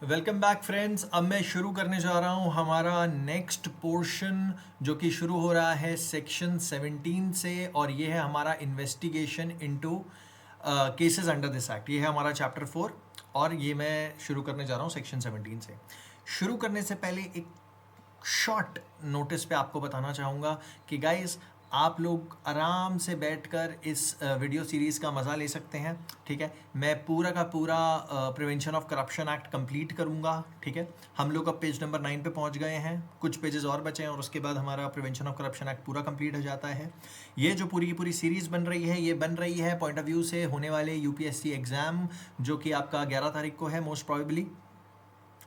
Welcome back friends. अब मैं शुरू करने जा रहा हूँ हमारा नेक्स्ट पोर्शन जो कि शुरू हो रहा है सेक्शन 17 से, और ये है हमारा investigation into cases under this act. ये है हमारा चैप्टर 4 और ये मैं शुरू करने जा रहा हूँ सेक्शन 17 से। शुरू करने से पहले एक शॉर्ट नोटिस पे आपको बताना चाहूँगा कि गाइस आप लोग आराम से बैठकर इस वीडियो सीरीज़ का मज़ा ले सकते हैं। ठीक है, मैं पूरा का पूरा prevention of corruption act complete करूँगा। ठीक है, हम लोग अब पेज नंबर 9 पे पहुँच गए हैं, कुछ पेजेस और बचे हैं और उसके बाद हमारा प्रिवेंशन ऑफ करप्शन एक्ट पूरा कंप्लीट हो जाता है। ये जो पूरी की पूरी सीरीज़ बन रही है, ये बन रही है पॉइंट ऑफ व्यू से होने वाले यूपीएससी एग्ज़ाम जो कि आपका 11 तारीख को है मोस्ट प्रॉबेबली,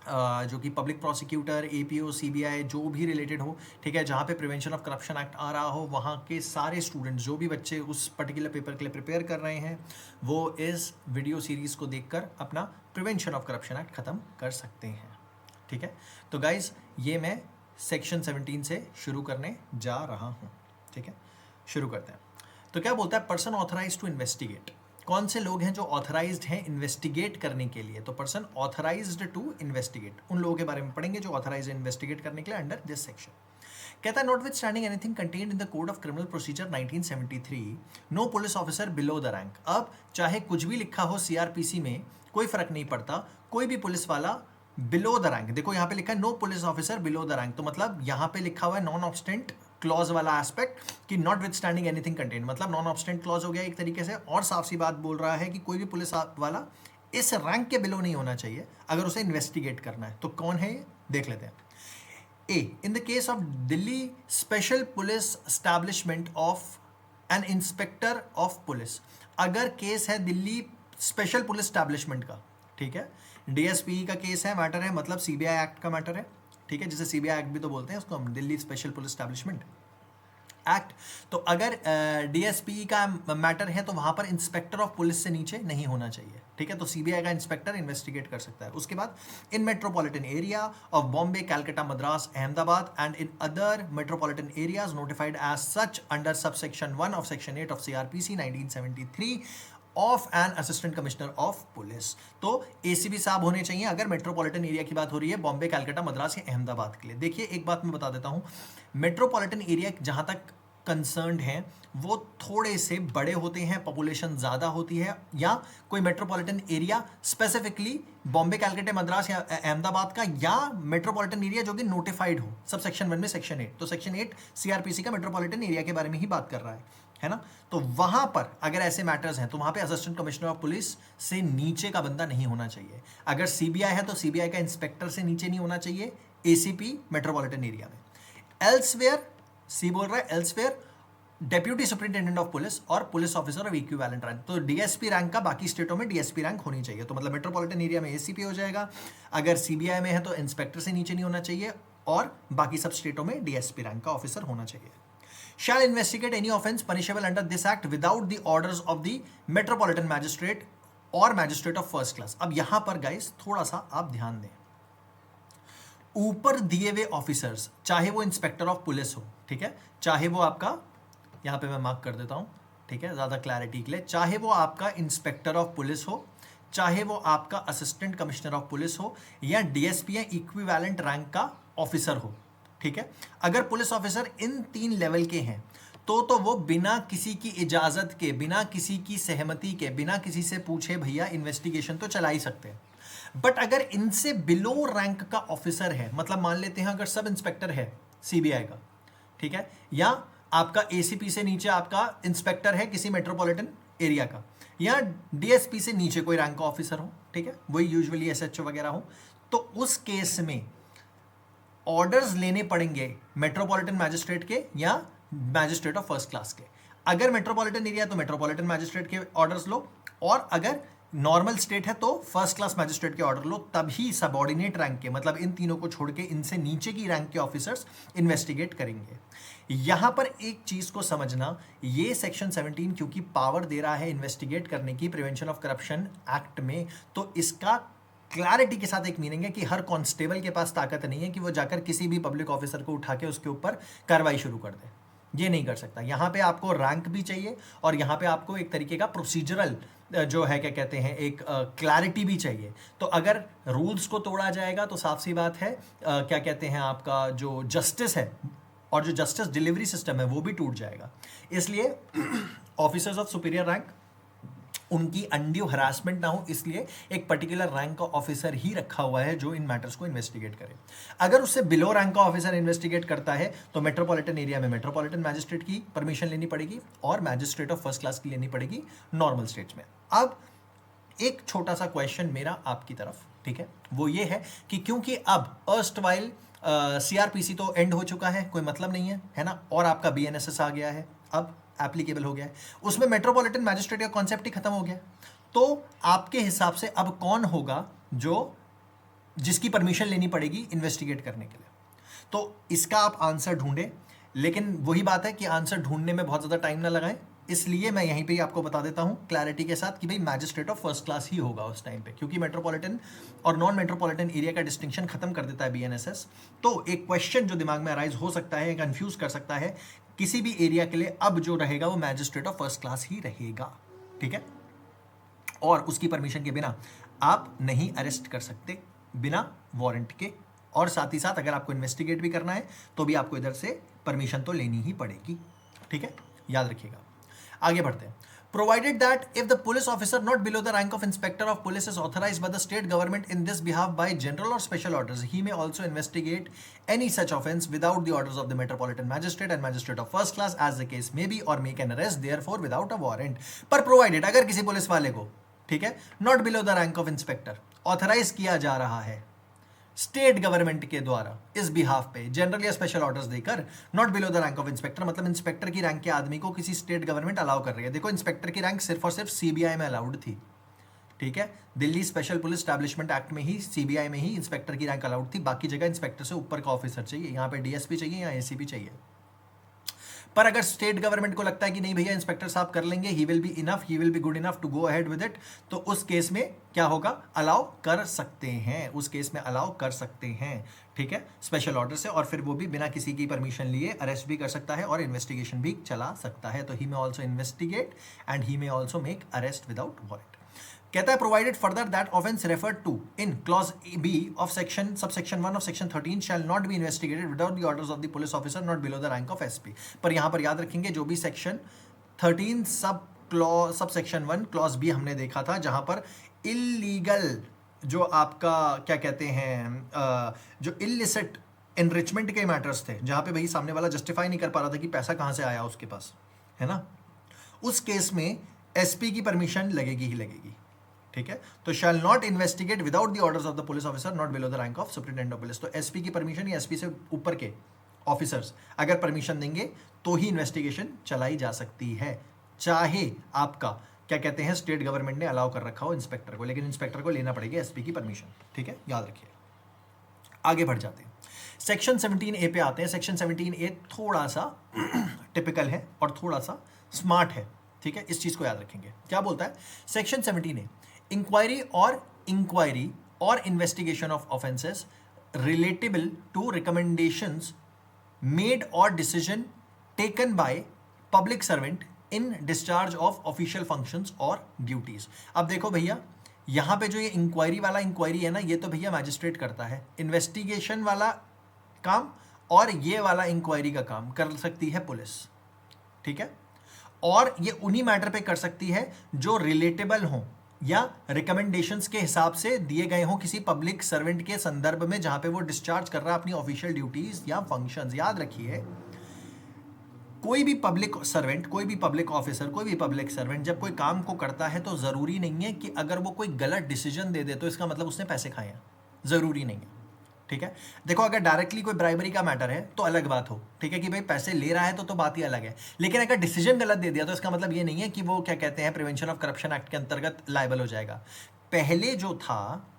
जो कि पब्लिक प्रोसिक्यूटर, एपीओ, सीबीआई जो भी रिलेटेड हो। ठीक है, जहाँ पे प्रिवेंशन ऑफ करप्शन एक्ट आ रहा हो, वहाँ के सारे स्टूडेंट्स जो भी बच्चे उस पर्टिकुलर पेपर के लिए प्रिपेयर कर रहे हैं वो इस वीडियो सीरीज़ को देखकर अपना प्रिवेंशन ऑफ करप्शन एक्ट ख़त्म कर सकते हैं। ठीक है, तो गाइज ये मैं सेक्शन 17 से शुरू करने जा रहा हूँ। ठीक है, शुरू करते हैं। तो क्या बोलता है, पर्सन ऑथराइज टू इन्वेस्टिगेट। कौन से लोग हैं जो ऑथराइज्ड हैं इन्वेस्टिगेट करने के लिए? तो पर्सन ऑथराइज्ड टू इन्वेस्टिगेट, उन लोगों के बारे में पढ़ेंगे जो ऑथराइज इन्वेस्टिगेट करने के लिए अंडर दिस सेक्शन। कहता है, notwithstanding anything contained in the code of criminal procedure 1973, no police officer below the rank. अब चाहे कुछ भी लिखा हो सीआरपीसी में, कोई फर्क नहीं पड़ता, कोई भी पुलिस वाला बिलो द रैंक, देखो यहाँ पे लिखा है no police officer below the rank, तो मतलब यहाँ पे लिखा हुआ है नॉन ऑब्स्टेंट क्लॉज वाला एस्पेक्ट कि notwithstanding anything contain, मतलब नॉन ऑब्स्टेंट क्लॉज हो गया एक तरीके से, और साफ सी बात बोल रहा है कि कोई भी पुलिस वाला इस रैंक के बिलो नहीं होना चाहिए अगर उसे इन्वेस्टिगेट करना है। तो कौन है ये, देख लेते हैं। A, in the case of Delhi special police establishment of an inspector of police, अगर केस है दिल्ली स्पेशल पुलिस स्टैब्लिशमेंट का, ठीक है, डीएसपी का केस है, मैटर है, मतलब सीबीआई एक्ट का मैटर है। ठीक है, जिसे सीबीआई एक्ट भी तो बोलते हैं उसको हम, Delhi special police establishment act. तो अगर डीएसपी का मैटर है तो वहां पर इंस्पेक्टर ऑफ पुलिस से नीचे नहीं होना चाहिए। ठीक है, तो सीबीआई का इंस्पेक्टर इन्वेस्टिगेट कर सकता है। उसके बाद in metropolitan area of Bombay, Calcutta, Madras, Ahmedabad and in other metropolitan areas notified as such under subsection 1 of section 8 of CrPC 1973 of an assistant commissioner of police. तो एसीपी साहब होने चाहिए अगर मेट्रोपॉलिटन एरिया की बात हो रही है, बॉम्बे, कैलकाटा, मद्रास या अहमदाबाद के लिए। देखिए एक बात मैं बता देता हूं, मेट्रोपॉलिटन एरिया जहां तक कंसर्न्ड हैं वो थोड़े से बड़े होते हैं, पॉपुलेशन ज़्यादा होती है, या कोई metropolitan area specifically Bombay, Calcutta, Madras या अहमदाबाद का, या मेट्रोपॉलिटन एरिया जो कि नोटिफाइड हो सब सेक्शन 1 में सेक्शन 8, तो सेक्शन 8 सीआरपीसी का मेट्रोपॉलिटन एरिया के बारे में ही बात कर रहा है ना। तो वहां पर अगर ऐसे मैटर्स हैं तो वहां पे असिस्टेंट कमिश्नर ऑफ पुलिस से नीचे का बंदा नहीं होना चाहिए। अगर सीबीआई है तो सीबीआई का इंस्पेक्टर से नीचे नहीं होना चाहिए, एसीपी मेट्रोपॉलिटन एरिया में। एल्सवेयर, सी बोल रहा है elsewhere, deputy superintendent of police और police officer of equivalent rank, तो डीएसपी रैंक का बाकी स्टेटों में डीएसपी रैंक होनी चाहिए। तो मतलब मेट्रोपॉलिटन एरिया में एसीपी हो जाएगा, अगर सीबीआई में है तो इंस्पेक्टर से नीचे नहीं होना चाहिए, और बाकी सब स्टेटों में डीएसपी रैंक का ऑफिसर होना चाहिए। Shall investigate any offence punishable under this act without the orders of the metropolitan magistrate or magistrate of first class। अब यहां पर गाइस थोड़ा सा आप ध्यान दें, ऊपर दिए हुए ऑफिसर्स, चाहे वो इंस्पेक्टर ऑफ पुलिस हो, ठीक है, चाहे वो आपका, यहां पे मैं मार्क कर देता हूं, ठीक है, ज्यादा क्लैरिटी के लिए, चाहे वो आपका इंस्पेक्टर ऑफ पुलिस हो, चाहे वो आपका असिस्टेंट कमिश्नर ऑफ पुलिस हो, या डीएसपी या इक्विवेलेंट रैंक का ऑफिसर हो, ठीक है, अगर पुलिस ऑफिसर इन 3 लेवल के हैं तो वो बिना किसी की इजाजत के, बिना किसी की सहमति के, बिना किसी से पूछे भैया इन्वेस्टिगेशन तो चला ही सकते हैं। बट अगर इनसे बिलो रैंक का ऑफिसर है, मतलब मान लेते हैं अगर सब इंस्पेक्टर है सीबीआई का, ठीक है, या आपका एसीपी से नीचे आपका इंस्पेक्टर है किसी मेट्रोपॉलिटन एरिया का, या डीएसपी से नीचे कोई रैंक का ऑफिसर हो, ठीक है, वही यूजुअली एसएचओ वगैरह हो, तो उस केस में ऑर्डर्स लेने पड़ेंगे मेट्रोपॉलिटन मैजिस्ट्रेट के या मैजिस्ट्रेट ऑफ फर्स्ट क्लास के। अगर मेट्रोपॉलिटन एरिया तो मेट्रोपॉलिटन मैजिस्ट्रेट के ऑर्डर्स लो, और अगर नॉर्मल स्टेट है तो फर्स्ट क्लास मैजिस्ट्रेट के ऑर्डर लो, तभी सबऑर्डिनेट रैंक के, मतलब इन तीनों को छोड़ के इनसे नीचे की रैंक के ऑफिसर्स इन्वेस्टिगेट करेंगे। यहां पर एक चीज को समझना, ये सेक्शन 17 क्योंकि पावर दे रहा है इन्वेस्टिगेट करने की प्रिवेंशन ऑफ करप्शन एक्ट में, तो इसका क्लैरिटी के साथ एक मीनिंग है कि हर कांस्टेबल के पास ताकत नहीं है कि वो जाकर किसी भी पब्लिक ऑफिसर को उठा के उसके ऊपर कार्रवाई शुरू कर दे, ये नहीं कर सकता। यहाँ पे आपको रैंक भी चाहिए और यहाँ पे आपको एक तरीके का प्रोसीजरल जो है क्या कहते हैं एक क्लैरिटी भी चाहिए। तो अगर रूल्स को तोड़ा जाएगा तो साफ सी बात है क्या कहते हैं आपका जो जस्टिस है और जो जस्टिस डिलीवरी सिस्टम है वो भी टूट जाएगा। इसलिए ऑफिसर्स ऑफ सुपीरियर रैंक उनकी अनड्यू हरासमेंट ना हो, इसलिए एक पर्टिकुलर रैंक का ऑफिसर ही रखा हुआ है जो इन मैटर्स को इन्वेस्टिगेट करे। अगर उससे बिलो रैंक का ऑफिसर इन्वेस्टिगेट करता है तो मेट्रोपॉलिटन एरिया में मेट्रोपॉलिटन मैजिस्ट्रेट की परमिशन लेनी पड़ेगी और मैजिस्ट्रेट ऑफ फर्स्ट क्लास की लेनी पड़ेगी नॉर्मल स्टेट्स में। अब एक छोटा सा क्वेश्चन मेरा आपकी तरफ, ठीक है, वो ये है कि क्योंकि अब अर्स्टवाइल सीआरपीसी तो एंड हो चुका है, कोई मतलब नहीं है ना, और आपका बीएनएसएस आ गया है, अब एप्लीकेबल हो गया है, उसमें मेट्रोपॉलिटन मैजिस्ट्रेट का कॉन्सेप्ट ही खत्म हो गया। तो आपके हिसाब से अब कौन होगा जो जिसकी परमिशन लेनी पड़ेगी इन्वेस्टिगेट करने के लिए? तो इसका आप आंसर ढूंढें, लेकिन वही बात है कि आंसर ढूंढने में बहुत ज़्यादा टाइम ना लगाएं, इसलिए मैं यहीं पे ही आपको बता देता हूं क्लैरिटी के साथ कि भाई मैजिस्ट्रेट ऑफ फर्स्ट क्लास ही होगा उस टाइम पे, क्योंकि मेट्रोपॉलिटन और नॉन मेट्रोपॉलिटन एरिया का डिस्टिंक्शन खत्म कर देता है बीएनएसएस। तो एक क्वेश्चन जो दिमाग में अराइज हो सकता है, कंफ्यूज कर सकता है किसी भी एरिया के लिए, अब जो रहेगा वो मैजिस्ट्रेट ऑफ फर्स्ट क्लास ही रहेगा, ठीक है, और उसकी परमिशन के बिना आप नहीं अरेस्ट कर सकते बिना वारंट के, और साथ ही साथ अगर आपको इन्वेस्टिगेट भी करना है तो भी आपको इधर से परमिशन तो लेनी ही पड़ेगी, ठीक है, याद रखिएगा। आगे बढ़ते हैं। Provided that if the police officer not below the rank of inspector of police is authorized by the state government in this behalf by general or special orders, he may also investigate any such offence without the orders of the metropolitan magistrate and magistrate of first class as the case may be, or make an arrest therefore without a warrant। पर provided अगर किसी police वाले को, ठीक है, not below the rank of inspector authorise किया जा रहा है स्टेट गवर्नमेंट के द्वारा इस बिहाफ पे जनरल या स्पेशल ऑर्डर्स देकर, not below the rank of inspector, मतलब इंस्पेक्टर की रैंक के आदमी को किसी स्टेट गवर्नमेंट अलाउ कर रही है। देखो इंस्पेक्टर की रैंक सिर्फ और सिर्फ सीबीआई में अलाउड थी, ठीक है, Delhi special police establishment act में ही सीबीआई में ही इंस्पेक्टर की रैंक अलाउड थी, बाकी जगह इंस्पेक्टर से ऊपर का ऑफिसर चाहिए, यहाँ पे डीएसपी चाहिए या एसीपी चाहिए। पर अगर स्टेट गवर्नमेंट को लगता है कि नहीं भैया इंस्पेक्टर साहब कर लेंगे, he will be enough, he will be good enough to go ahead with it, तो उस केस में क्या होगा, अलाउ कर सकते हैं, उस केस में अलाउ कर सकते हैं, ठीक है, स्पेशल ऑर्डर से, और फिर वो भी बिना किसी की परमिशन लिए अरेस्ट भी कर सकता है और इन्वेस्टिगेशन भी चला सकता है। तो he may also investigate and he may also make arrest without warrant. कहता है provided further that offence referred to in clause b of section subsection 1 of section 13 shall not be investigated without the orders of the police officer not below the rank of SP. पर यहां पर याद रखेंगे जो भी section 13 sub section 1 clause B हमने देखा था, जहां पर इलीगल जो आपका क्या कहते हैं जो इलिसिट एनरिचमेंट के मैटर्स थे, जहां पे भाई सामने वाला जस्टिफाई नहीं कर पा रहा था कि पैसा कहां से आया उसके पास, है ना, उस केस में एसपी की परमिशन लगेगी ही लगेगी, ठीक है। तो shall not investigate without the orders of the police officer not below the rank of superintendent of police. तो एसपी की परमिशन या एसपी से ऊपर के ऑफिसर्स अगर परमिशन देंगे तो ही इन्वेस्टिगेशन चलाई जा सकती है, चाहे आपका क्या कहते हैं स्टेट गवर्नमेंट ने अलाउ कर रखा हो इंस्पेक्टर को, लेकिन इंस्पेक्टर को लेना पड़ेगी एसपी की परमिशन, ठीक है, याद रखिए। आगे बढ़ जाते हैं, सेक्शन 17A पे आते हैं। सेक्शन 17A थोड़ा सा टिपिकल है और थोड़ा सा स्मार्ट है, ठीक है, इस चीज को याद रखेंगे। क्या बोलता है सेक्शन 17A, इंक्वायरी और investigation of offences relatable to recommendations made और decision taken by public servant in discharge of official functions और ड्यूटीज। अब देखो भैया यहां पे जो ये इंक्वायरी वाला इंक्वायरी है ना, ये तो भैया मैजिस्ट्रेट करता है, इन्वेस्टिगेशन वाला काम और ये वाला इंक्वायरी का काम कर सकती है पुलिस, ठीक है, और ये उन्हीं मैटर पे कर सकती है जो रिलेटेबल हो या रिकमेंडेशंस के हिसाब से दिए गए हों किसी पब्लिक सर्वेंट के संदर्भ में, जहां पे वो डिस्चार्ज कर रहा है अपनी ऑफिशियल ड्यूटीज या फंक्शंस। याद रखिए कोई भी पब्लिक सर्वेंट, कोई भी पब्लिक ऑफिसर, कोई भी पब्लिक सर्वेंट जब कोई काम को करता है तो जरूरी नहीं है कि अगर वो कोई गलत डिसीजन दे दे तो इसका मतलब उसने पैसे खाए हैं, जरूरी नहीं है, ठीक है। देखो अगर डायरेक्टली कोई ब्राइबरी का मैटर है तो अलग बात हो, ठीक है, कि भाई पैसे ले रहा है तो बात ही अलग है, लेकिन अगर डिसीजन गलत दे दिया तो इसका मतलब ये नहीं है कि वो क्या कहते हैं प्रिवेंशन ऑफ करप्शन एक्ट के अंतर्गत लायबल हो जाएगा। पहले जो था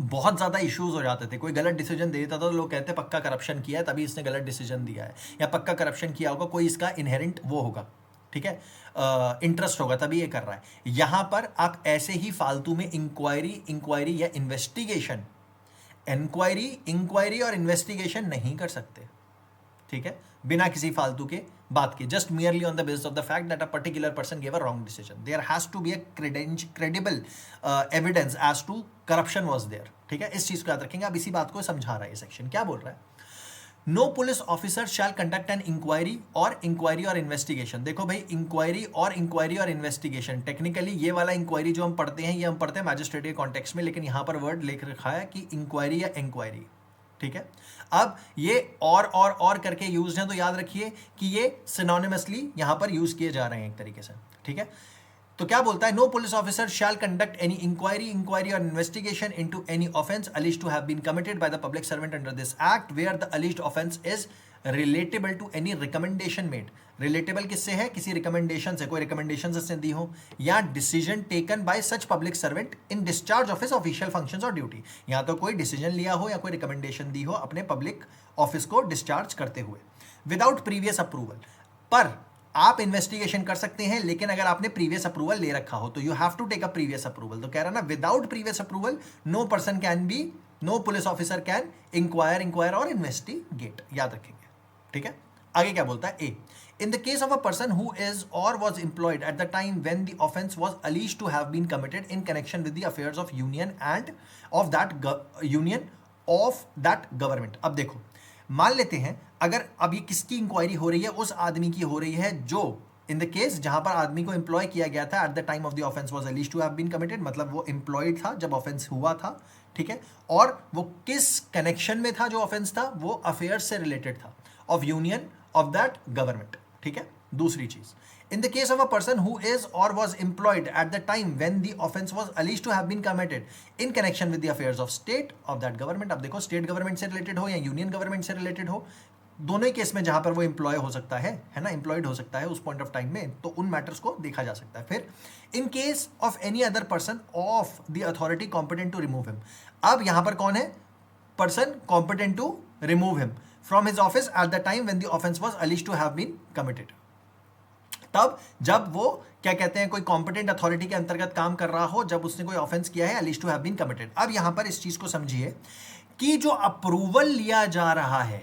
बहुत ज़्यादा इश्यूज हो जाते थे, कोई गलत डिसीजन दे देता था तो लोग कहते हैं पक्का करप्शन किया है तभी इसने गलत डिसीजन दिया है, या पक्का करप्शन किया होगा, कोई इसका इनहेरेंट वो होगा, ठीक है, इंटरेस्ट होगा तभी ये कर रहा है। यहां पर आप ऐसे ही फालतू में इंक्वायरी या इन्वेस्टिगेशन, इंक्वायरी और इन्वेस्टिगेशन नहीं कर सकते, ठीक है, बिना किसी फालतू के बात की, just merely on the basis of the fact that a particular person gave a wrong decision. There has to be a credible evidence as to corruption was there. ठीक है, इस चीज को याद रखेंगे. अब इसी बात को समझा रहा है ये सेक्शन. क्या बोल रहा है? No police officer shall conduct an inquiry और इन्वेस्टिगेशन. देखो भाई, इंक्वायरी और इन्वेस्टिगेशन, टेक्निकली ये वाला इंक्वायरी जो हम पढ़ते हैं, ये हम पढ़ते हैं मैजिस्ट्रेट के कॉन्टेक्स्ट में, लेकिन यहां पर वर्ड लिख रखा है कि इंक्वायरी या इंक्वायरी. ठीक है, अब ये और करके यूज है, तो याद रखिए कि ये सिनोनिमसली यहां पर यूज किए जा रहे हैं एक तरीके से. ठीक है, तो क्या बोलता है? No police officer shall conduct any inquiry और investigation into any offence alleged to have been committed by the public servant under this act where the alleged offence is relatable to any recommendation made. Relatable किससे है? किसी recommendation से, कोई recommendation इसने दी हो, या decision taken bye such public servant in discharge of his official functions और duty. या तो कोई डिसीजन लिया हो या कोई रिकमेंडेशन दी हो अपने पब्लिक ऑफिस को डिस्चार्ज करते हुए, विदाउट प्रीवियस अप्रूवल. पर आप इन्वेस्टिगेशन कर सकते हैं, लेकिन अगर आपने प्रीवियस अप्रूवल ले रखा हो तो you have to take a previous approval. तो कह रहा ना, without previous approval no person can be, no police officer can inquire or investigate. याद रखेंगे. ठीक है, आगे क्या बोलता है? ए, in the case of a person who is or was employed at the time when the offense was alleged to have been committed in connection with the affairs of union and of that government. अब देखो, मान लेते हैं अगर अब ये किसकी inquiry हो रही है? उस आदमी की हो रही है जो, इन द केस जहां पर आदमी को एम्प्लॉय किया गया था, at the time of the offence was alleged to have been committed, मतलब वो एम्प्लॉयड था जब ऑफेंस हुआ था. ठीक है, और वो किस कनेक्शन में था? जो ऑफेंस था वो अफेयर्स से रिलेटेड था, of union of that government. ठीक है, दूसरी चीज, in the case of a person who is or was employed at the time when the offense was alleged to have been committed in connection with the affairs of state of that government. अब देखो, state government से related हो या union government से related हो, दोनों ही case में जहां पर वो एम्प्लॉय हो सकता है ना, एम्प्लॉयड हो सकता है उस पॉइंट ऑफ टाइम में, तो उन मैटर्स को देखा जा सकता है. फिर in case of any other person of the authority competent to remove him. अब यहां पर कौन है? Person competent to remove him from his office at the time when the offence was alleged to have been committed. तब जब वो क्या कहते हैं, कोई कॉम्पिटेंट अथॉरिटी के अंतर्गत काम कर रहा हो, जब उसने कोई ऑफेंस किया है, अलीज्ड टू हैव बीन कमिटेड. अब यहां पर इस चीज को समझिए कि जो अप्रूवल लिया जा रहा है,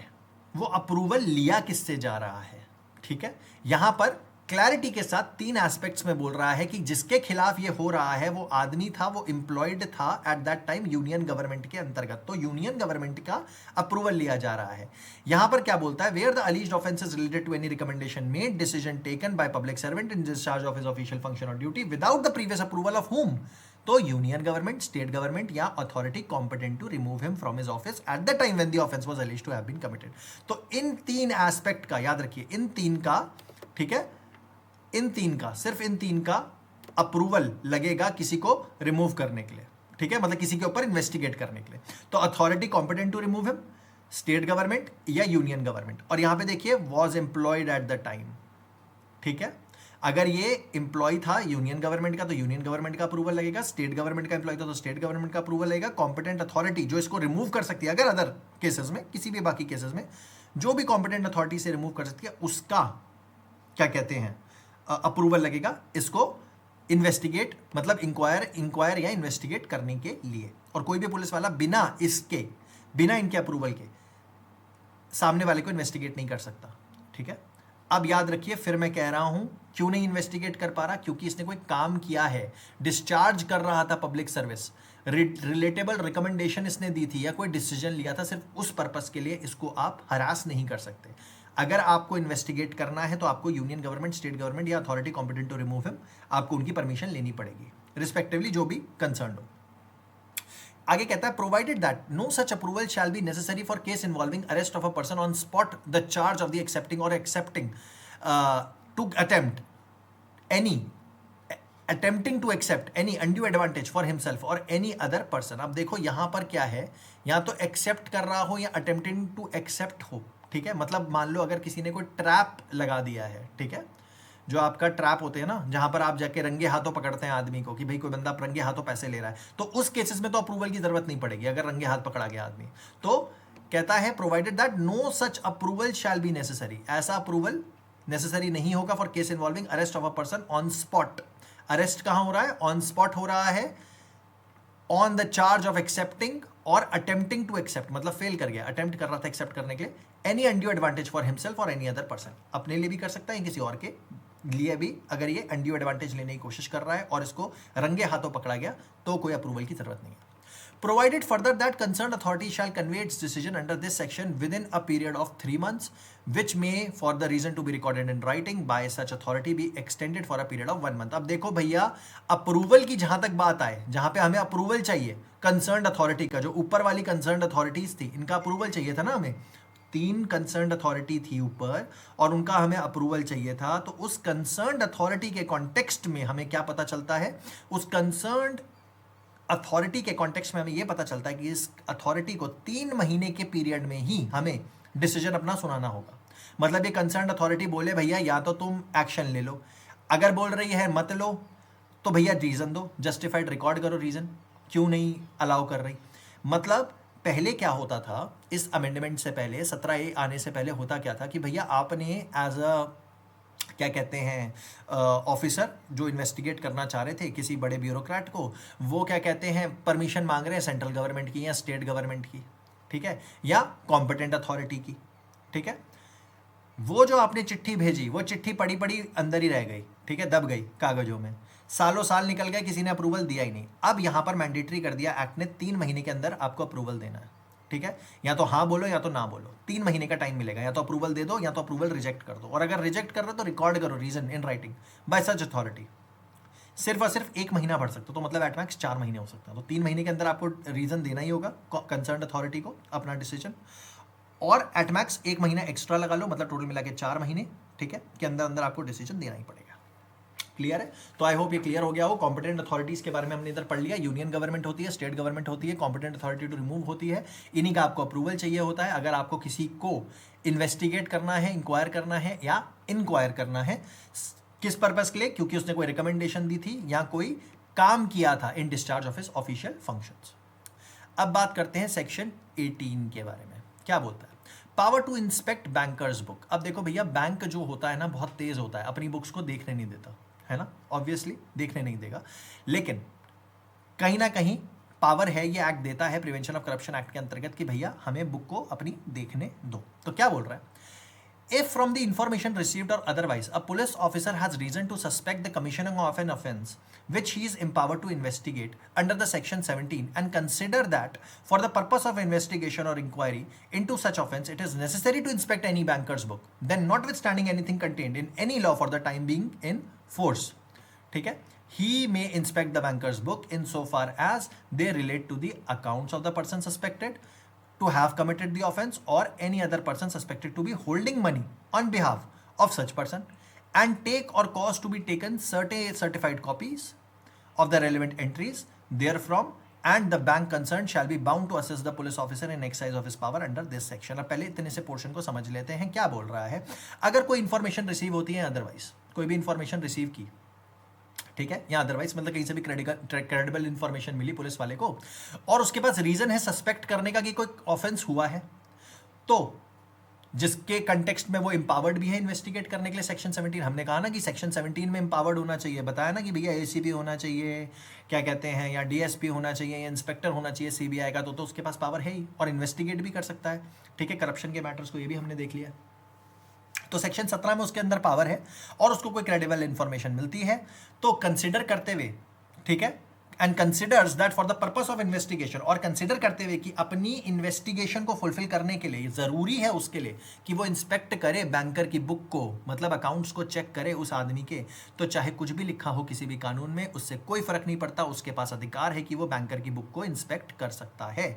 वो अप्रूवल लिया किससे जा रहा है? ठीक है, यहां पर क्लैरिटी के साथ तीन एस्पेक्ट्स में बोल रहा है कि जिसके खिलाफ ये हो रहा है वो आदमी था, वो एम्प्लॉयड था at that time union government के अंतर्गत, तो यूनियन गवर्नमेंट का अप्रूवल लिया जा रहा है. यहां पर क्या बोलता है? Where the alleged offence is related to any recommendation made, decision taken by public servant in discharge of his official function और duty without the previous approval of whom, तो यूनियन गवर्नमेंट, स्टेट गवर्नमेंट या authority competent to remove him from his office at the time when the offence was alleged to have been committed. तो इन तीन aspect का याद रखिए, इन तीन का, ठीक है, इन तीन का, सिर्फ इन तीन का अप्रूवल लगेगा किसी को रिमूव करने के लिए. ठीक है, मतलब किसी के ऊपर इन्वेस्टिगेट करने के लिए. तो authority competent to remove him, state government या यूनियन गवर्नमेंट. और यहां पे देखिए, was employed at the time. ठीक है, अगर ये एम्प्लॉय था यूनियन गवर्नमेंट का तो यूनियन गवर्नमेंट का अप्रूवल लगेगा, स्टेट गवर्नमेंट का एम्प्लॉय था तो स्टेट गवर्नमेंट का अप्रूवल लगेगा. कॉम्पिटेंट अथॉरिटी जो इसको रिमूव कर सकती है, अगर अदर केसेस में, किसी भी बाकी केसेस में जो भी कॉम्पिटेंट अथॉरिटी से रिमूव कर सकती है, उसका क्या कहते हैं, अप्रूवल लगेगा इसको इन्वेस्टिगेट, मतलब इंक्वायर या इन्वेस्टिगेट करने के लिए. और कोई भी पुलिस वाला बिना इनके अप्रूवल के सामने वाले को इन्वेस्टिगेट नहीं कर सकता. ठीक है, अब याद रखिए, फिर मैं कह रहा हूं क्यों नहीं इन्वेस्टिगेट कर पा रहा? क्योंकि इसने कोई काम किया है, डिस्चार्ज कर रहा था पब्लिक सर्विस, रिलेटेबल रिकमेंडेशन इसने दी थी या कोई डिसीजन लिया था, सिर्फ उस पर्पस के लिए इसको आप हरास नहीं कर सकते. अगर आपको इन्वेस्टिगेट करना है तो आपको यूनियन गवर्नमेंट, स्टेट गवर्नमेंट या authority competent to remove him, आपको उनकी परमिशन लेनी पड़ेगी, रिस्पेक्टिवली जो भी कंसर्न हो. आगे कहता है, provided that no such approval shall be necessary for case involving arrest of a person on spot, the charge of the accepting to attempting to accept any undue advantage for himself or any other person. अब देखो यहां पर क्या है, या तो accept कर रहा हो या अटेम्प्टिंग टू एक्सेप्ट हो. ठीक है, मतलब मान लो अगर किसी ने कोई ट्रैप लगा दिया है, ठीक है, जो आपका ट्रैप होते हैं ना, जहां पर आप जाके रंगे हाथों पकड़ते हैं आदमी को कि भाई कोई बंदा रंगे हाथों पैसे ले रहा है, तो उस केसेस में तो अप्रूवल की जरूरत नहीं पड़ेगी अगर रंगे हाथ पकड़ा गया आदमी. तो कहता है, provided that no such approval shall be necessary, ऐसा अप्रूवल नेसेसरी नहीं होगा for case involving arrest of a person on spot. Arrest कहां हो रहा है? ऑन स्पॉट हो रहा है, on the charge of accepting or attempting to accept मतलब फेल कर गया, अटेम्प्ट कर रहा था एक्सेप्ट करने के लिए, any undue advantage for himself और एनी अदर पर्सन, अपने लिए भी कर सकता है किसी और के लिए भी, अगर ये अनड्यू एडवांटेज लेने की कोशिश कर रहा है और इसको रंगे हाथों पकड़ा गया तो कोई अप्रूवल की जरूरत नहीं है. Provided further that concerned authority shall convey its decision under this section within a period of 3 months, which may, for the reason to be recorded in writing by such authority, be extended for a period of 1 month. अब देखो भैया, approval की जहां तक बात आए, जहां पे हमें अप्रूवल चाहिए कंसर्न्ड अथॉरिटी का, जो ऊपर वाली कंसर्न्ड अथॉरिटीज थी, इनका अप्रूवल चाहिए था ना हमें, 3 कंसर्न्ड अथॉरिटी थी ऊपर और उनका हमें अप्रूवल चाहिए था. तो उस कंसर्न्ड अथॉरिटी के कॉन्टेक्स्ट में हमें क्या पता चलता है, उस कंसर्न्ड अथॉरिटी के कॉन्टेक्स्ट में हमें यह पता चलता है कि इस अथॉरिटी को 3 महीने के पीरियड में ही हमें डिसीजन अपना सुनाना होगा. मतलब ये कंसर्न अथॉरिटी बोले भैया या तो तुम एक्शन ले लो, अगर बोल रही है मत लो तो भैया रीजन दो, जस्टिफाइड रिकॉर्ड करो रीजन क्यों नहीं अलाउ कर रही. मतलब पहले क्या होता था, इस अमेंडमेंट से पहले 17A आने से पहले होता क्या था कि भैया आपने एज अ क्या कहते हैं ऑफिसर जो इन्वेस्टिगेट करना चाह रहे थे किसी बड़े ब्यूरोक्रेट को, वो क्या कहते हैं परमिशन मांग रहे हैं सेंट्रल गवर्नमेंट की या स्टेट गवर्नमेंट की, ठीक है, या कॉम्पिटेंट अथॉरिटी की, ठीक है. वो जो आपने चिट्ठी भेजी वो चिट्ठी पड़ी पड़ी अंदर ही रह गई, ठीक है, दब गई कागजों में, सालों साल निकल गए, किसी ने अप्रूवल दिया ही नहीं. अब यहां पर मैंडेटरी कर दिया एक्ट ने, 3 महीने के अंदर आपको अप्रूवल देना है, ठीक है, या तो हाँ बोलो या तो ना बोलो, 3 महीने का टाइम मिलेगा, या तो अप्रूवल दे दो या तो अप्रूवल रिजेक्ट कर दो, और अगर रिजेक्ट कर रहे हो तो रिकॉर्ड करो reason in writing by such authority. सिर्फ और सिर्फ 1 महीना भर सकते हो, तो मतलब एट मैक्स 4 महीने हो सकता है. तो 3 महीने के अंदर आपको रीजन देना ही होगा कंसर्न अथॉरिटी को अपना डिसीजन, और एट मैक्स 1 महीना एक्स्ट्रा लगा लो, मतलब टोटल मिला के 4 महीने, ठीक है, के अंदर अंदर आपको डिसीजन देना ही पड़ेगा. क्लियर है. तो आई होप ये क्लियर हो गया हो. कॉम्पिटेंट अथॉरिटीज के बारे में हमने इधर पढ़ लिया. यूनियन गवर्नमेंट होती है, स्टेट गवर्नमेंट होती है, कॉम्पिटेंट अथॉरिटी टू रिमूव होती है, इन्हीं का आपको अप्रूवल चाहिए होता है. अगर आपको किसी को इन्वेस्टिगेट करना है, इंक्वायर करना है या इनक्वायर करना है, किस पर्पस के लिए, क्योंकि उसने कोई रिकमेंडेशन दी थी या कोई काम किया था इन discharge of his official functions. अब बात करते हैं सेक्शन 18 के बारे में. क्या बोलता है, power to inspect bankers book. अब देखो भैया, बैंक जो होता है ना बहुत तेज होता है, अपनी बुक्स को देखने नहीं देता है ना, ऑब्वियसली देखने नहीं देगा, लेकिन कहीं ना कहीं पावर है, ये एक्ट देता है प्रिवेंशन ऑफ करप्शन एक्ट के अंतर्गत कि भैया हमें बुक को अपनी देखने दो. तो क्या बोल रहा है, if from the information received or otherwise a police officer has reason to suspect the commissioning of an offence which he is empowered to investigate under the section 17 and consider that for the purpose of investigation or inquiry into such offence it is necessary to inspect any banker's book, then notwithstanding anything contained in any law for the time being in force, ठीक है, he may inspect the banker's book insofar as they relate to the accounts of the person suspected to have committed the offense or any other person suspected to be holding money on behalf of such person, and take or cause to be taken certain certified copies of the relevant entries therefrom, and the bank concerned shall be bound to assist the police officer in exercise of his power under this section. अब पहले इतने से portion को समझ लेते हैं. क्या बोल रहा है, अगर कोई इंफॉर्मेशन रिसीव होती है, अदरवाइज कोई भी इंफॉर्मेशन रिसीव की, ठीक है, या अदरवाइज मतलब कहीं से भी क्रेडिबल इंफॉर्मेशन मिली पुलिस वाले को और उसके पास रीजन है सस्पेक्ट करने का कि कोई ऑफेंस हुआ है, तो जिसके कंटेक्स्ट में वो एम्पावर्ड भी है इन्वेस्टिगेट करने के लिए सेक्शन 17. हमने कहा ना कि सेक्शन 17 में एम्पावर्ड होना चाहिए, बताया ना कि भैया एसीपी होना चाहिए, क्या कहते हैं, या डीएसपी होना चाहिए, या इंस्पेक्टर होना चाहिए सीबीआई का, तो उसके पास पावर है ही और इन्वेस्टिगेट भी कर सकता है, ठीक है, करप्शन के मैटर्स को, ये भी हमने देख लिया. तो सेक्शन 17 में उसके अंदर पावर है और उसको कोई क्रेडिबल इंफॉर्मेशन मिलती है तो कंसिडर करते हुए, ठीक है, and considers that for the purpose of investigation, और कंसिडर करते हुए कि अपनी इन्वेस्टिगेशन को फुलफिल करने के लिए जरूरी है उसके लिए कि वो इंस्पेक्ट करे बैंकर की बुक को, मतलब अकाउंट्स को चेक करे उस आदमी के, तो चाहे कुछ भी लिखा हो किसी भी कानून में उससे कोई फर्क नहीं पड़ता, उसके पास अधिकार है कि वो बैंकर की बुक को इंस्पेक्ट कर सकता है.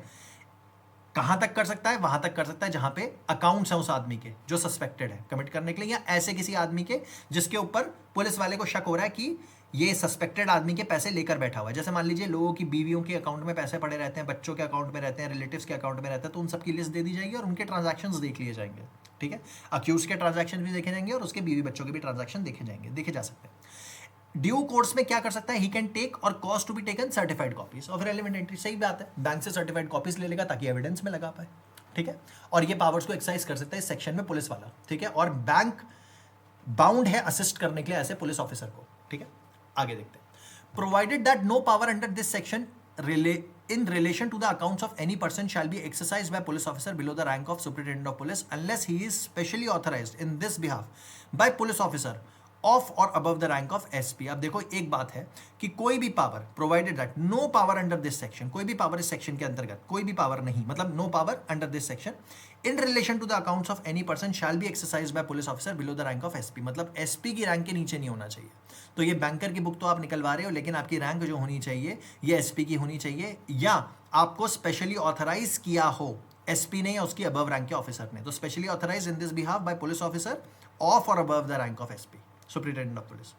कहां तक कर सकता है, वहां तक कर सकता है जहां पे अकाउंट्स हैं उस आदमी के जो सस्पेक्टेड है कमिट करने के लिए, या ऐसे किसी आदमी के जिसके ऊपर पुलिस वाले को शक हो रहा है कि ये सस्पेक्टेड आदमी के पैसे लेकर बैठा हुआ है. जैसे मान लीजिए लोगों की बीवियों के अकाउंट में पैसे पड़े रहते हैं, बच्चों के अकाउंट में रहते हैं, रिलेटिव्स के अकाउंट में रहते हैं, तो उन सबकी लिस्ट दे दी जाएगी और उनके ट्रांजैक्शंस देख लिए जाएंगे, ठीक है, अक्यूज के ट्रांजैक्शन भी देखे जाएंगे और उसके बीवी बच्चों के भी ट्रांजैक्शन देखे जा सकते हैं. ड्यू कोर्स में क्या कर सकता है, he can take or cause to be taken certified copies of relevant entry. सही बात है, बैंक से सर्टिफाइड कॉपीज ले लेगा ताकि एविडेंस में लगा पाए, ठीक है, और ये पावर्स को एक्सरसाइज कर सकता है इस सेक्शन में पुलिस वाला, ठीक है, और बैंक बाउंड है असिस्ट करने के लिए ऐसे पुलिस ऑफिसर को, ठीक है. आगे देखते हैं, provided that no power under this section in relation to the accounts of any person shall be exercised by police officer below the rank of superintendent of police unless he is specially authorized in this behalf by police officer of और above the rank of SP. अब देखो एक बात है कि कोई भी power provided that no power under this section, कोई भी पावर इस सेक्शन के अंतर्गत, कोई भी पावर नहीं, मतलब no power under this section in relation to the accounts of any person shall be exercise by police officer below the rank of SP, मतलब एसपी की रैंक के नीचे नहीं होना चाहिए। तो ये बैंकर की बुक तो आप निकलवा रहे हो, लेकिन आपकी रैंक जो होनी चाहिए ये एसपी की होनी चाहिए, या आपको स्पेशली ऑथराइज किया हो एसपी ने या उसकी अबव रैंक के ऑफिसर ने। तो specially authorise in this behalf by police officer of और above the rank of SP, superintendent of police.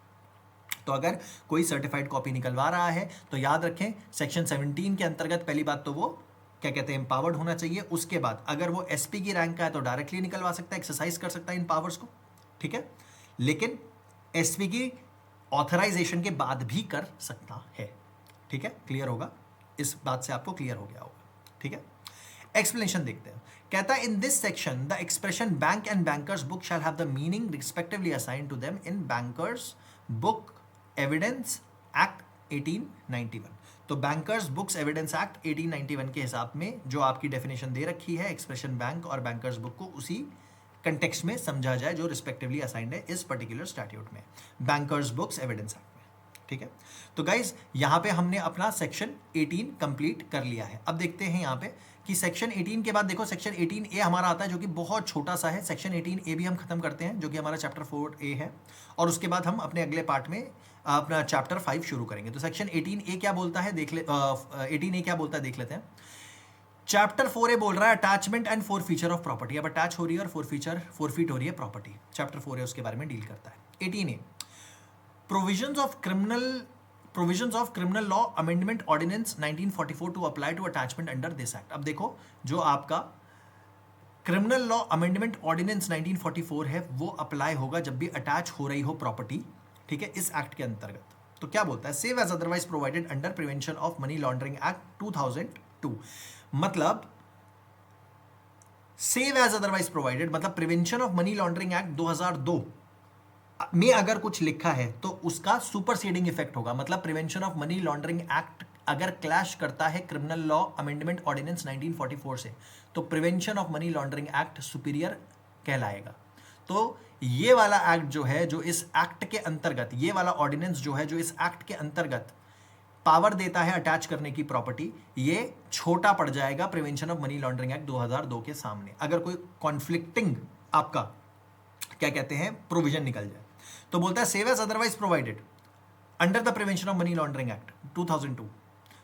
तो अगर कोई सर्टिफाइड कॉपी निकलवा रहा है तो याद रखें सेक्शन 17 के अंतर्गत पहली बात तो वो क्या कहते हैं एम्पावर्ड होना चाहिए। उसके बाद अगर वो एसपी की रैंक का है तो डायरेक्टली निकलवा सकता है, एक्सरसाइज कर सकता है इन पावर्स को, ठीक है, लेकिन एसपी की ऑथराइजेशन के बाद भी कर सकता है, ठीक है। क्लियर होगा, इस बात से आपको क्लियर हो गया होगा, ठीक है। एक्सप्लेनेशन देखते हैं, कहता है in this section the expression bank and bankers book shall have the meaning respectively assigned to them in bankers book evidence act 1891। तो बैंकर्स बुक्स एविडेंस एक्ट 1891 के हिसाब में जो आपकी डेफिनेशन दे रखी है एक्सप्रेशन बैंक और बैंकर्स बुक को उसी कंटेक्स्ट में समझा जाए जो रिस्पेक्टिवली असाइंड है इस पर्टिकुलर स्टैट्यूट में, बैंकर्स बुक्स एविडेंस एक्ट में, ठीक है। तो गाइज यहां पे हमने अपना सेक्शन 18 कंप्लीट कर लिया है। अब देखते हैं यहां पे कि सेक्शन 18 के बाद देखो सेक्शन 18A हमारा आता है जो कि बहुत छोटा सा है। सेक्शन 18A भी हम खत्म करते हैं जो कि हमारा चैप्टर 4A है, और उसके बाद हम अपने अगले पार्ट में अपना चैप्टर 5 शुरू करेंगे। तो सेक्शन 18A क्या बोलता है 18A क्या बोलता है देख लेते हैं। चैप्टर 4A बोल रहा है attachment and forfeiture of property. अब अटैच हो रही है और फोरफीट हो रही है प्रॉपर्टी, चैप्टर 4A उसके बारे में डील करता है। 18A Provisions of Criminal Law Amendment Ordinance 1944 to apply to attachment under this act। अब देखो जो आपका क्रिमिनल लॉ अमेंडमेंट ऑर्डिनेंस 1944 है वो अप्लाई होगा जब भी अटैच हो रही हो प्रॉपर्टी, ठीक है, इस एक्ट के अंतर्गत। तो क्या बोलता है, save as otherwise provided under prevention of money laundering act 2002, मतलब सेव एज अदरवाइज प्रोवाइडेड मतलब prevention of money laundering act 2002 में अगर कुछ लिखा है तो उसका सुपरसीडिंग इफेक्ट होगा, मतलब prevention of money laundering act अगर क्लैश करता है क्रिमिनल लॉ अमेंडमेंट ऑर्डिनेंस 1944 से तो prevention of money laundering act superior कहलाएगा। तो ये वाला एक्ट जो है जो इस एक्ट के अंतर्गत, ये वाला ऑर्डिनेंस जो है जो इस एक्ट के अंतर्गत पावर देता है अटैच करने की प्रॉपर्टी, ये छोटा पड़ जाएगा prevention of money laundering act 2002 के सामने, अगर कोई कॉन्फ्लिक्टिंग आपका क्या कहते हैं प्रोविजन निकल जाए। तो बोलता है save as otherwise provided under the prevention of money laundering act 2002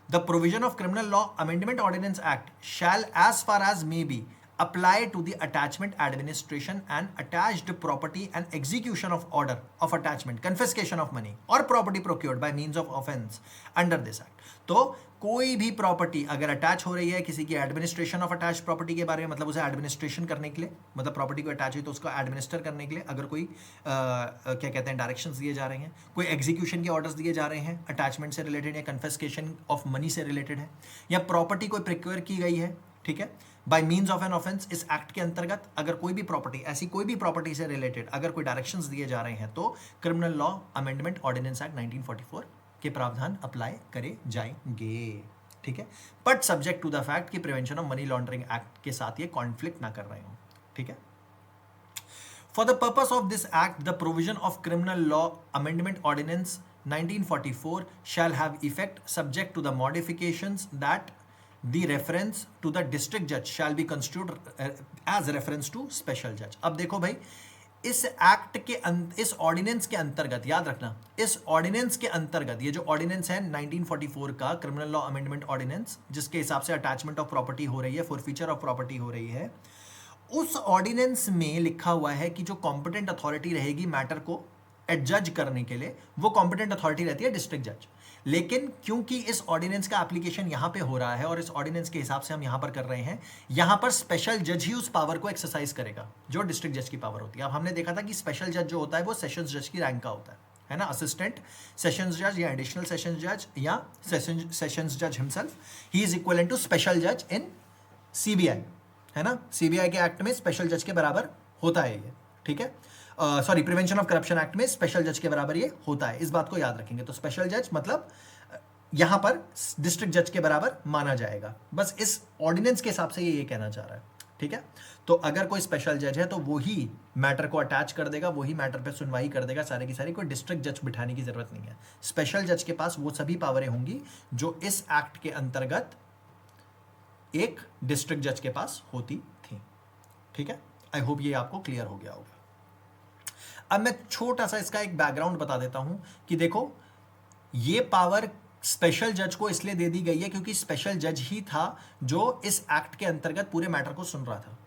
the provision of criminal law amendment ordinance act shall as far as may be apply to the attachment administration and attached property and execution of order of attachment, confiscation of money or property procured by means of offense under this act। तो कोई भी property अगर attach हो रही है किसी की administration of attach property के बारे में, मतलब उसे एडमिनिस्ट्रेशन करने के लिए, मतलब प्रॉपर्टी को अटैच हुई तो उसको एडमिनिस्टर करने के लिए अगर कोई क्या कहते हैं डायरेक्शंस दिए जा रहे हैं, कोई एग्जीक्यूशन के ऑर्डर्स दिए जा रहे हैं अटैचमेंट से रिलेटेड या कन्फिस्केशन ऑफ मनी से रिलेटेड है, या प्रॉपर्टी कोई प्रिक्योर की गई है, ठीक है, bye means of an offence, इस एक्ट के अंतर्गत अगर कोई भी प्रॉपर्टी, ऐसी कोई भी प्रॉपर्टी से रिलेटेड अगर कोई डायरेक्शंस दिए जा रहे हैं तो criminal law amendment ordinance act 1944 के प्रावधान अप्लाई करे जाएंगे, ठीक है, but subject to the fact कि prevention of money laundering act के साथ ये कॉन्फ्लिक्ट ना कर रहे हो, ठीक है। For the purpose of this act the provision of criminal law amendment ordinance 1944 shall have effect subject to the modifications that the reference to the district judge shall be construed as reference to special judge। अब देखो भाई इस act के इस ordinance के अंतर्गत याद रखना, इस ऑर्डिनेंस के अंतर्गत ये जो ऑर्डिनेंस है 1944 का क्रिमिनल लॉ अमेंडमेंट ऑर्डिनेंस जिसके हिसाब से अटैचमेंट ऑफ प्रॉपर्टी हो रही है, फॉरफीचर ऑफ प्रॉपर्टी हो रही है, उस ऑर्डिनेंस में लिखा हुआ है कि जो कॉम्पिटेंट अथॉरिटी रहेगी मैटर को एडजज करने के लिए वो कॉम्पिटेंट अथॉरिटी रहती है डिस्ट्रिक्ट जज। लेकिन क्योंकि इस ऑर्डिनेंस का एप्लीकेशन यहां पे हो रहा है और इस ऑर्डिनेंस के हिसाब से हम यहां पर कर रहे हैं, यहां पर स्पेशल जज ही उस पावर को एक्सरसाइज करेगा जो डिस्ट्रिक्ट जज की पावर होती है। अब हमने देखा था कि स्पेशल जज जो होता है वो सेशंस जज की रैंक का होता है ना, असिस्टेंट सेशंस जज या एडिशनल सेशंस जज या सेशंस जज himself, he is equal to special जज इन सीबीआई, है ना, सीबीआई के एक्ट में स्पेशल जज के बराबर होता है ये, ठीक है, sorry prevention of corruption act में स्पेशल जज के बराबर ये होता है, इस बात को याद रखेंगे। तो स्पेशल जज मतलब यहां पर डिस्ट्रिक्ट जज के बराबर माना जाएगा। बस इस ऑर्डिनेंस के हिसाब से ये कहना चाह रहा है, ठीक है। तो अगर कोई स्पेशल जज है तो वही मैटर को अटैच कर देगा, वही मैटर पे सुनवाई कर देगा सारे की सारी, कोई डिस्ट्रिक्ट जज बिठाने की जरूरत नहीं है। स्पेशल जज के पास वो सभी पावरें होंगी जो इस एक्ट के अंतर्गत एक डिस्ट्रिक्ट जज के पास होती थी, ठीक है। आई होप ये आपको क्लियर हो गया होगा। अब मैं छोटा सा इसका एक बैकग्राउंड बता देता हूं कि देखो, ये पावर स्पेशल जज को इसलिए दे दी गई है क्योंकि स्पेशल जज ही था जो इस एक्ट के अंतर्गत पूरे मैटर को सुन रहा था,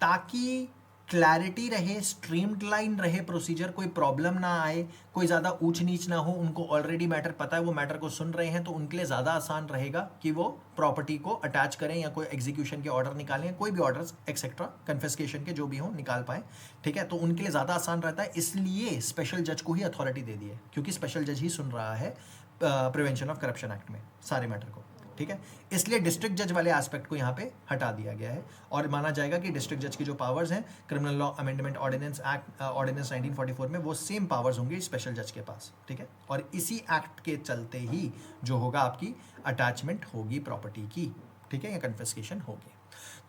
ताकि क्लैरिटी रहे, स्ट्रीमलाइन रहे प्रोसीजर, कोई प्रॉब्लम ना आए, कोई ज़्यादा ऊंच नीच ना हो। उनको ऑलरेडी मैटर पता है, वो मैटर को सुन रहे हैं, तो उनके लिए ज़्यादा आसान रहेगा कि वो प्रॉपर्टी को अटैच करें या कोई एग्जीक्यूशन के ऑर्डर निकालें, कोई भी ऑर्डर्स एक्सेट्रा कन्फिस्केशन के जो भी हों निकाल पाए, ठीक है। तो उनके लिए ज़्यादा आसान रहता है, इसलिए स्पेशल जज को ही अथॉरिटी दे दी है, क्योंकि स्पेशल जज ही सुन रहा है प्रिवेंशन ऑफ करप्शन एक्ट में सारे मैटर को, ठीक है। इसलिए डिस्ट्रिक्ट जज वाले एस्पेक्ट को यहाँ पे हटा दिया गया है और माना जाएगा कि डिस्ट्रिक्ट जज की जो पावर्स हैं criminal law amendment ordinance act ordinance 1944 में, वो सेम पावर्स होंगे स्पेशल जज के पास, ठीक है। और इसी एक्ट के चलते ही जो होगा आपकी अटैचमेंट होगी प्रॉपर्टी की, ठीक है, या कन्फिस्केशन होगी।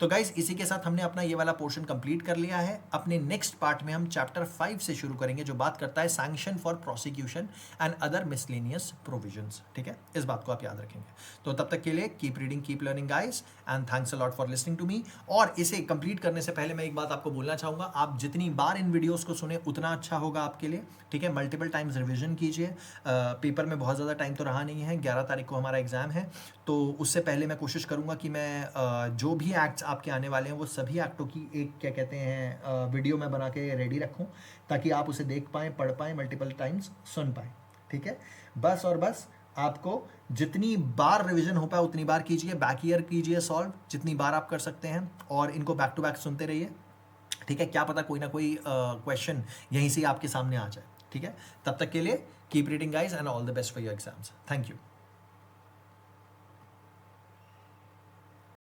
तो गाइज इसी के साथ हमने अपना ये वाला पोर्शन कंप्लीट कर लिया है। अपने नेक्स्ट पार्ट में हम चैप्टर 5 से शुरू करेंगे जो बात करता है sanction for prosecution and other miscellaneous provisions, ठीक है। इस बात को आप याद रखेंगे। तो तब तक के लिए keep reading, keep learning guys, and thanks a lot for listening to me. और इसे कंप्लीट करने से पहले मैं एक बात आपको बोलना चाहूँगा, आप जितनी बार इन वीडियोज़ को सुने उतना अच्छा होगा आपके लिए, ठीक है। मल्टीपल टाइम्स रिविजन कीजिए। पेपर में बहुत ज़्यादा टाइम तो रहा नहीं है, 11 तारीख को हमारा एग्जाम है, तो उससे पहले मैं कोशिश करूँगा कि मैं जो भी एक्ट्स आपके आने वाले हैं वो सभी एक्टों की एक क्या कहते हैं वीडियो में बना के रेडी रखूं, ताकि आप उसे देख पाएँ, पढ़ पाएँ, मल्टीपल टाइम्स सुन पाएँ, ठीक है। बस और बस आपको जितनी बार रिवीजन हो पाए उतनी बार कीजिए, बैक ईयर कीजिए सॉल्व जितनी बार आप कर सकते हैं, और इनको बैक टू बैक सुनते रहिए, ठीक है। क्या पता कोई ना कोई क्वेश्चन यहीं से आपके सामने आ जाए, ठीक है। तब तक के लिए keep reading guys, and all the best for your exams. Thank you.